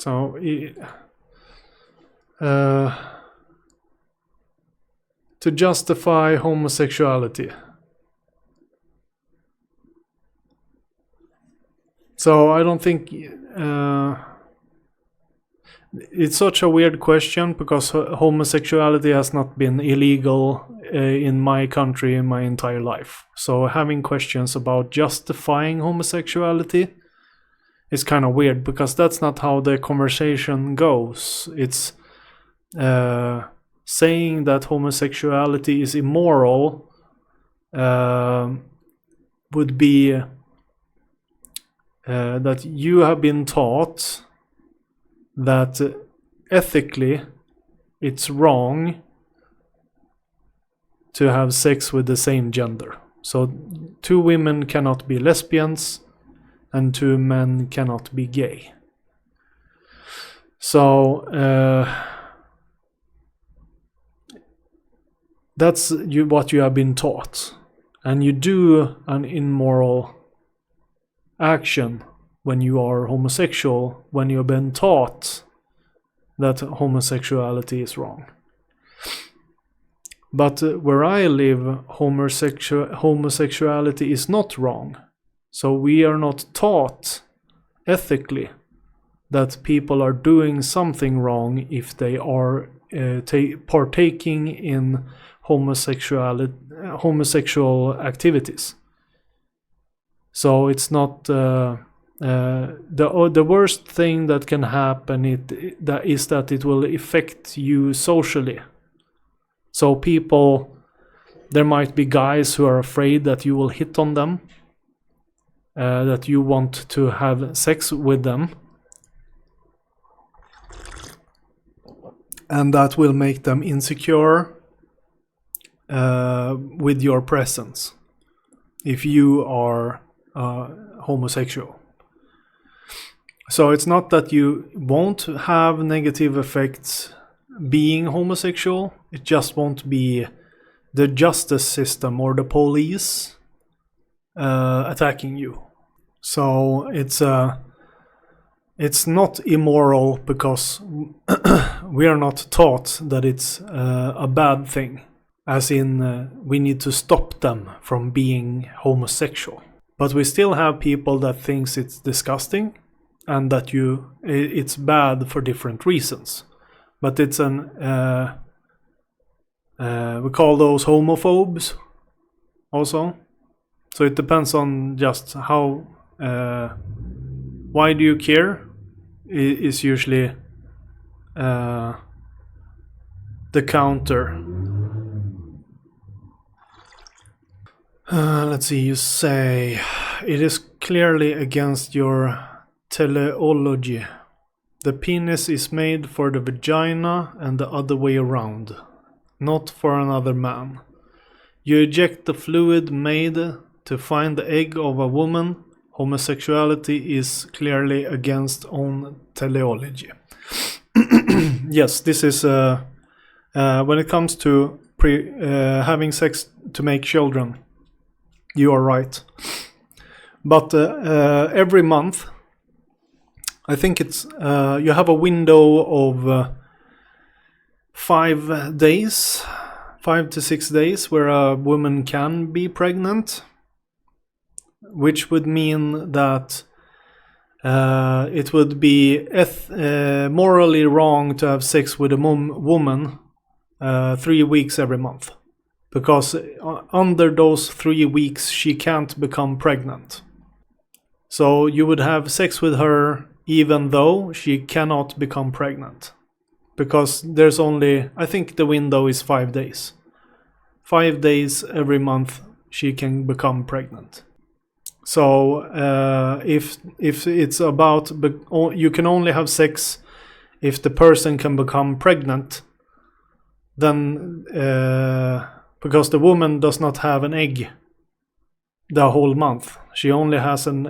So to justify homosexuality. So I don't think it's such a weird question, because homosexuality has not been illegal in my country in my entire life. So having questions about justifying homosexuality is kind of weird, because that's not how the conversation goes. It's saying that homosexuality is immoral would be that you have been taught that ethically it's wrong to have sex with the same gender. So 2 women cannot be lesbians and 2 men cannot be gay. So that's what you have been taught, and you do an immoral action when you are homosexual, when you've been taught that homosexuality is wrong. But where I live, homosexuality is not wrong. So we are not taught ethically that people are doing something wrong if they are partaking in homosexual activities. So it's not the worst thing that can happen is that it will affect you socially. So there might be guys who are afraid that you will hit on them, that you want to have sex with them, and that will make them insecure with your presence if you are homosexual. So it's not that you won't have negative effects being homosexual, it just won't be the justice system or the police attacking you. So it's not immoral because we are not taught that it's a bad thing, as in we need to stop them from being homosexual. But we still have people that thinks it's disgusting and that it's bad for different reasons. But it's we call those homophobes also. So it depends on just how, why do you care is usually the counter. Let's see, you say it is clearly against your teleology. The penis is made for the vagina and the other way around, not for another man. You eject the fluid made to find the egg of a woman. Homosexuality is clearly against own teleology. Yes, this is when it comes to having sex to make children. You are right. But every month, I think it's you have a window of 5 days, 5 to 6 days, where a woman can be pregnant, which would mean that it would be morally wrong to have sex with a woman 3 weeks every month. Because under those 3 weeks, she can't become pregnant. So you would have sex with her even though she cannot become pregnant. Because there's only, I think the window is 5 days. 5 days every month she can become pregnant. So if it's about, you can only have sex if the person can become pregnant, then because the woman does not have an egg the whole month. She only has an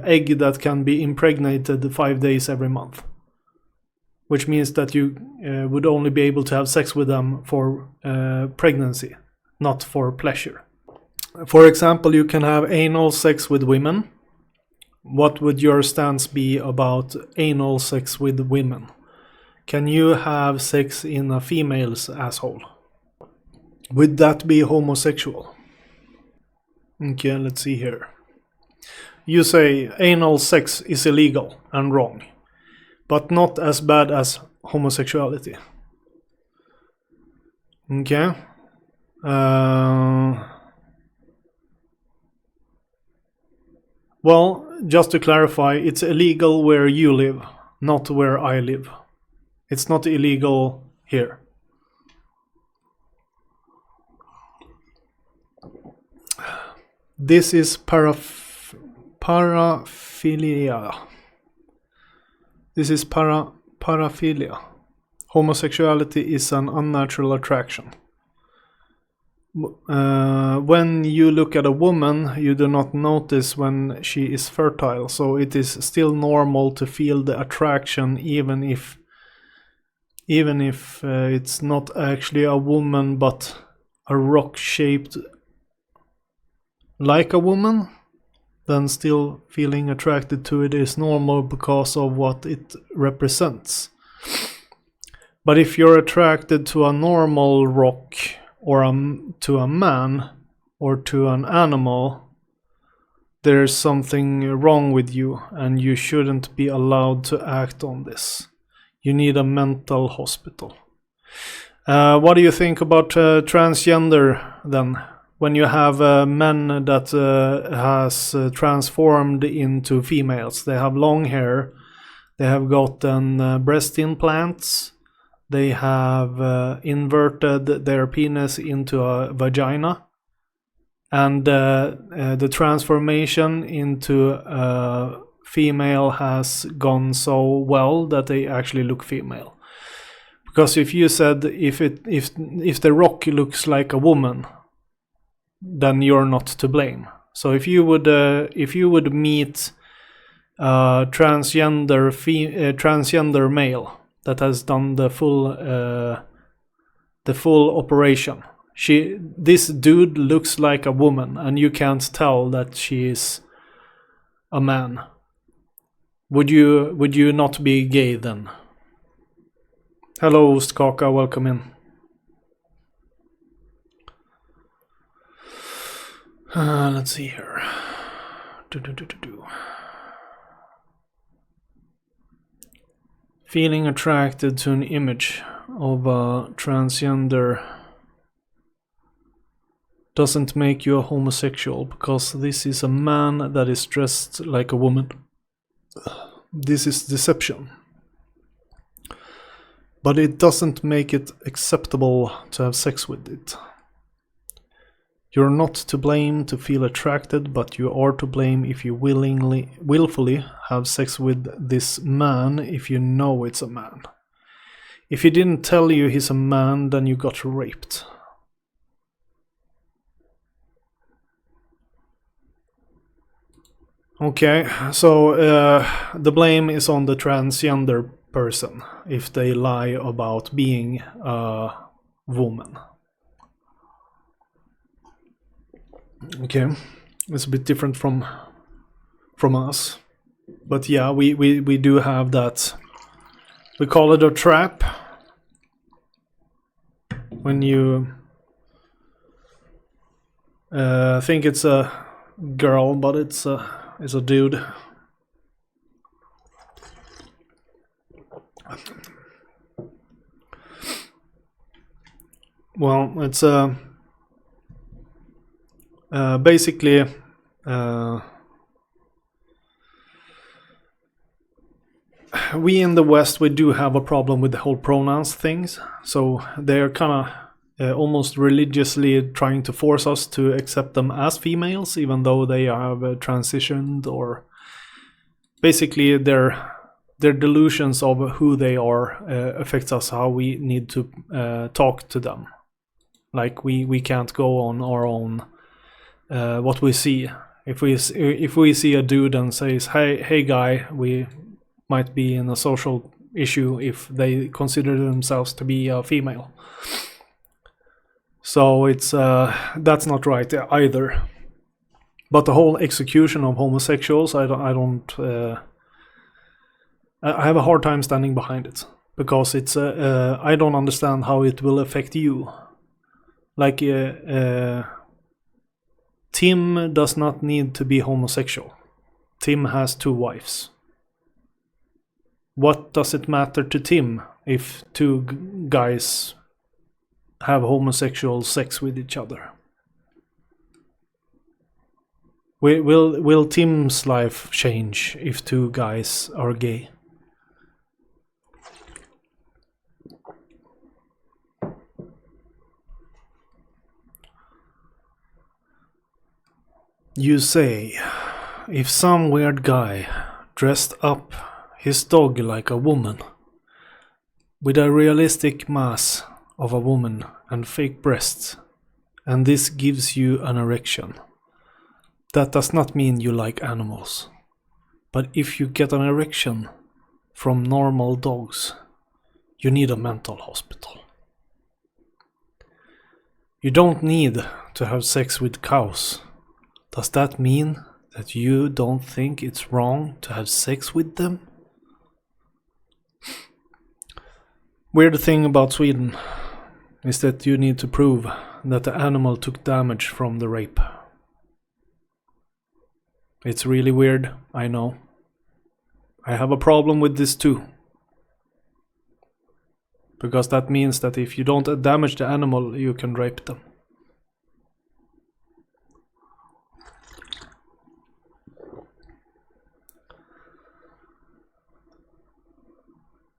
egg that can be impregnated 5 days every month. Which means that you would only be able to have sex with them for pregnancy, not for pleasure. For example, you can have anal sex with women What would your stance be about anal sex with women? Can you have sex in a female's asshole? Would that be homosexual? Okay, let's see here. You say anal sex is illegal and wrong, but not as bad as homosexuality. Okay. Well, just to clarify, it's illegal where you live, not where I live. It's not illegal here. This is paraphilia. This is paraphilia. Homosexuality is an unnatural attraction. When you look at a woman, you do not notice when she is fertile, so it is still normal to feel the attraction even if it's not actually a woman but a rock shaped like a woman. Then still feeling attracted to it is normal because of what it represents. But if you're attracted to a normal rock or to a man or to an animal, there's something wrong with you and you shouldn't be allowed to act on this. You need a mental hospital. What do you think about transgender then? When you have men that has transformed into females, they have long hair, they have gotten breast implants, they have inverted their penis into a vagina, and the transformation into female has gone so well that they actually look female. Because if you said if the rock looks like a woman, then you're not to blame. So if you would meet a transgender male that has done the full operation, this dude looks like a woman, and you can't tell that she is a man. Would you not be gay then? Hello, Ostkaka, welcome in. Let's see here. Feeling attracted to an image of a transgender doesn't make you a homosexual, because this is a man that is dressed like a woman. This is deception. But it doesn't make it acceptable to have sex with it. You're not to blame to feel attracted, but you are to blame if you willfully have sex with this man if you know it's a man. If he didn't tell you he's a man, then you got raped. Okay, so the blame is on the transgender person if they lie about being a woman. Okay, it's a bit different from us, but yeah, we do have that. We call it a trap when you think it's a girl, but it's a dude. Well, it's basically we in the West, we do have a problem with the whole pronouns things, so they're kind of almost religiously trying to force us to accept them as females, even though they have transitioned, or basically their delusions of who they are affects us how we need to talk to them. Like we can't go on our own what we see. If we see a dude and says hey guy, we might be in a social issue if they consider themselves to be a female. So it's that's not right either. But the whole execution of homosexuals, I have a hard time standing behind it, because it's I don't understand how it will affect you. Like Tim does not need to be homosexual. Tim has 2 wives. What does it matter to Tim if 2 guys have homosexual sex with each other? Will Tim's life change if 2 guys are gay? You say, if some weird guy dressed up his dog like a woman, with a realistic mass of a woman and fake breasts, and this gives you an erection, that does not mean you like animals. But if you get an erection from normal dogs, you need a mental hospital. You don't need to have sex with cows. Does that mean that you don't think it's wrong to have sex with them? Weird thing about Sweden is that you need to prove that the animal took damage from the rape. It's really weird, I know. I have a problem with this too. Because that means that if you don't damage the animal, you can rape them.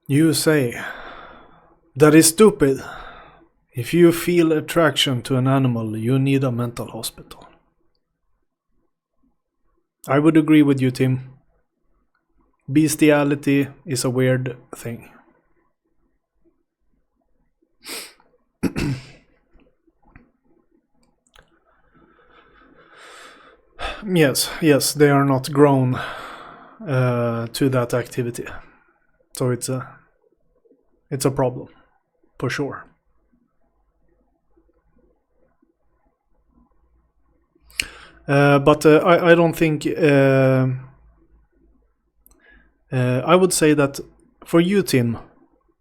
You say, that is stupid. If you feel attraction to an animal, you need a mental hospital. I would agree with you, Tim. Bestiality is a weird thing. Yes, they are not grown to that activity. So it's a problem, for sure. But I don't think... I would say that for you, Tim,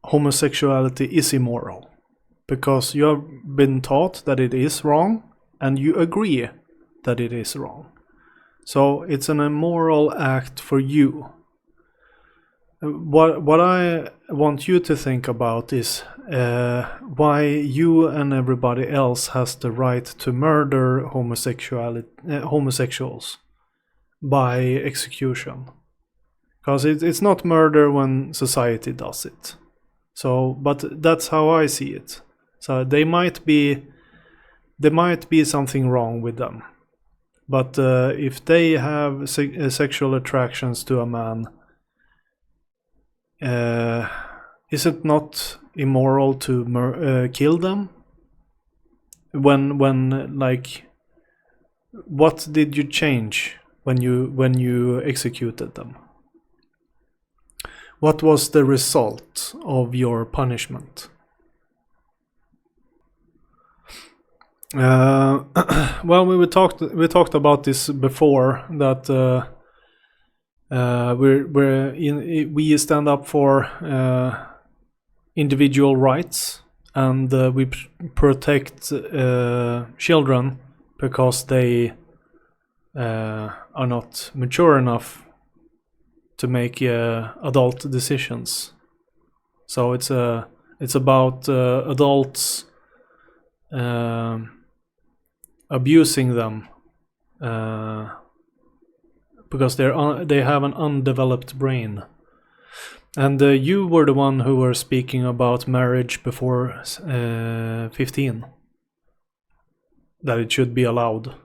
homosexuality is immoral. Because you have been taught that it is wrong, and you agree that it is wrong. So it's an immoral act for you. What I want you to think about is why you and everybody else has the right to murder homosexuals by execution. Because it's not murder when society does it. So, but that's how I see it. So there might be something wrong with them. But if they have sexual attractions to a man, is it not immoral to kill them? When like, what did you change when you executed them? What was the result of your punishment? Well, we talked about this before, that we stand up for individual rights, and we protect children because they are not mature enough to make adult decisions. So it's about adults abusing them because they have an undeveloped brain. And you were the one who were speaking about marriage before 15, that it should be allowed.